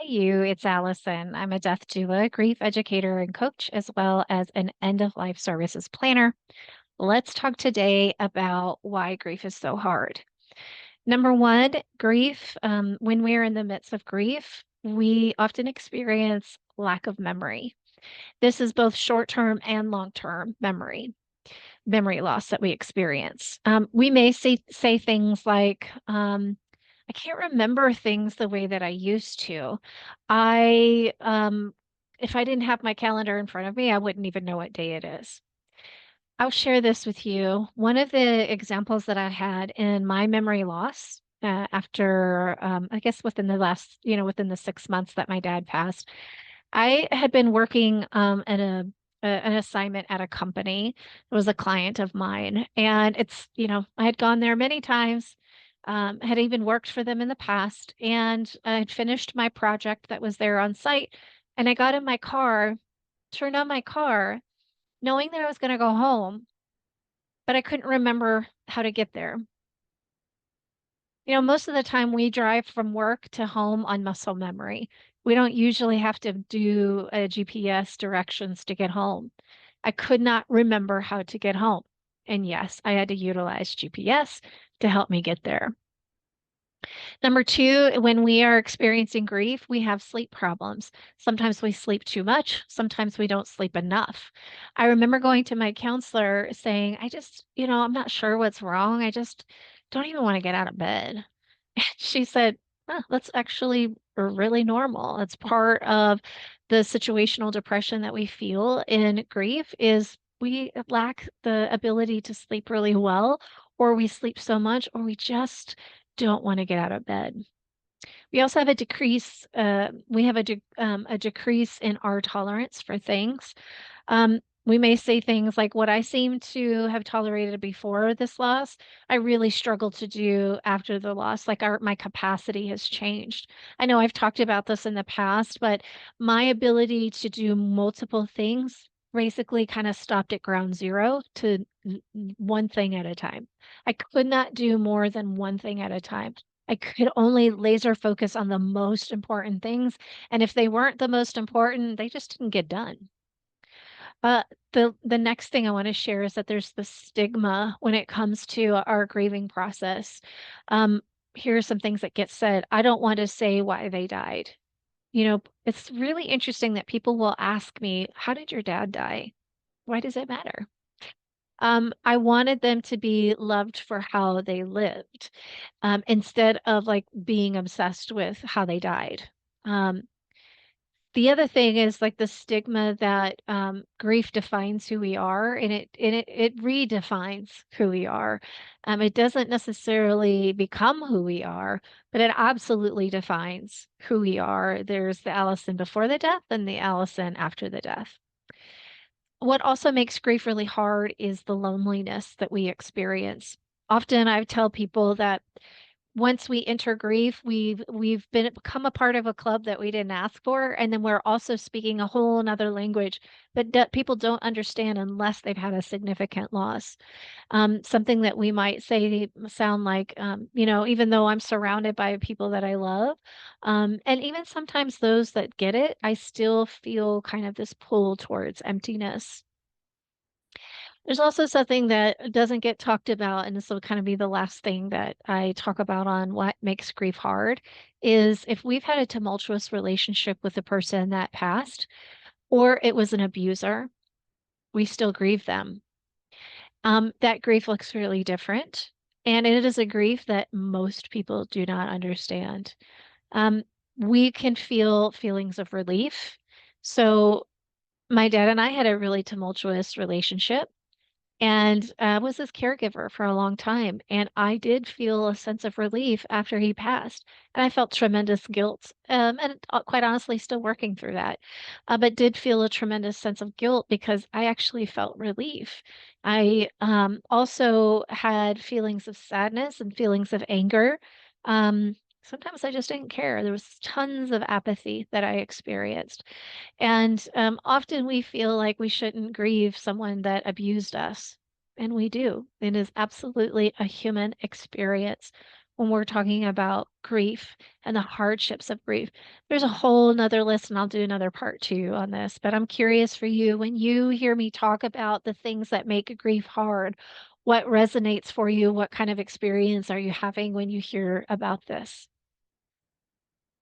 Hey you, it's Allison. I'm a death doula, grief educator and coach, as well as an end of life services planner. Let's talk today about why grief is so hard. Number one, grief. When we're in the midst of grief, we often experience lack of memory. This is both short term and long term memory loss that we experience. We may say things like, I can't remember things the way that I used to. I, if I didn't have my calendar in front of me, I wouldn't even know what day it is. I'll share this with you. One of the examples that I had in my memory loss after, I guess within the last, within the 6 months that my dad passed, I had been working at an assignment at a company. It was a client of mine, and I had gone there many times, had even worked for them in the past, and I had finished my project that was there on site, and I got in my car, turned on my car, knowing that I was going to go home, but I couldn't remember how to get there. Most of the time we drive from work to home on muscle memory. We don't usually have to do a GPS directions to get home. I could not remember how to get home. And yes, I had to utilize GPS to help me get there. Number two, when we are experiencing grief, we have sleep problems. Sometimes we sleep too much, sometimes we don't sleep enough. I remember going to my counselor saying, I'm not sure what's wrong. I just don't even want to get out of bed. She said, that's actually really normal. It's part of the situational depression that we feel in grief is we lack the ability to sleep really well, or we sleep so much, or we just don't want to get out of bed. We also have a decrease in our tolerance for things. We may say things like, what I seem to have tolerated before this loss, I really struggle to do after the loss. Like my capacity has changed. I know I've talked about this in the past, but my ability to do multiple things basically kind of stopped at ground zero to one thing at a time. I could not do more than one thing at a time. I could only laser focus on the most important things. And if they weren't the most important, they just didn't get done. Uh, the next thing I want to share is that there's the stigma when it comes to our grieving process. Um, Here are some things that get said. I don't want to say why they died. It's really interesting that people will ask me, "How did your dad die? Why does it matter?" I wanted them to be loved for how they lived, instead of like being obsessed with how they died. Um, the other thing is like the stigma that grief defines who we are, and it redefines who we are. It doesn't necessarily become who we are, but it absolutely defines who we are. There's the Allison before the death and the Allison after the death. What also makes grief really hard is the loneliness that we experience. Often I tell people that once we enter grief, we've become a part of a club that we didn't ask for, and then we're also speaking a whole another language that people don't understand unless they've had a significant loss. Something that we might say sound like, even though I'm surrounded by people that I love, and even sometimes those that get it, I still feel kind of this pull towards emptiness. There's also something that doesn't get talked about, and this will kind of be the last thing that I talk about on what makes grief hard, is if we've had a tumultuous relationship with the person that passed, or it was an abuser, we still grieve them. That grief looks really different, and it is a grief that most people do not understand. Um, we can feel feelings of relief. So my dad and I had a really tumultuous relationship and was his caregiver for a long time. And I did feel a sense of relief after he passed, and I felt tremendous guilt, and quite honestly, still working through that. But did feel a tremendous sense of guilt because I actually felt relief. I also had feelings of sadness and feelings of anger. Sometimes I just didn't care. There was tons of apathy that I experienced. And often we feel like we shouldn't grieve someone that abused us. And we do. It is absolutely a human experience. when we're talking about grief and the hardships of grief. There's a whole 'nother list, and I'll do another part 2 on this, but I'm curious for you, when you hear me talk about the things that make grief hard, what resonates for you? What kind of experience are you having when you hear about this?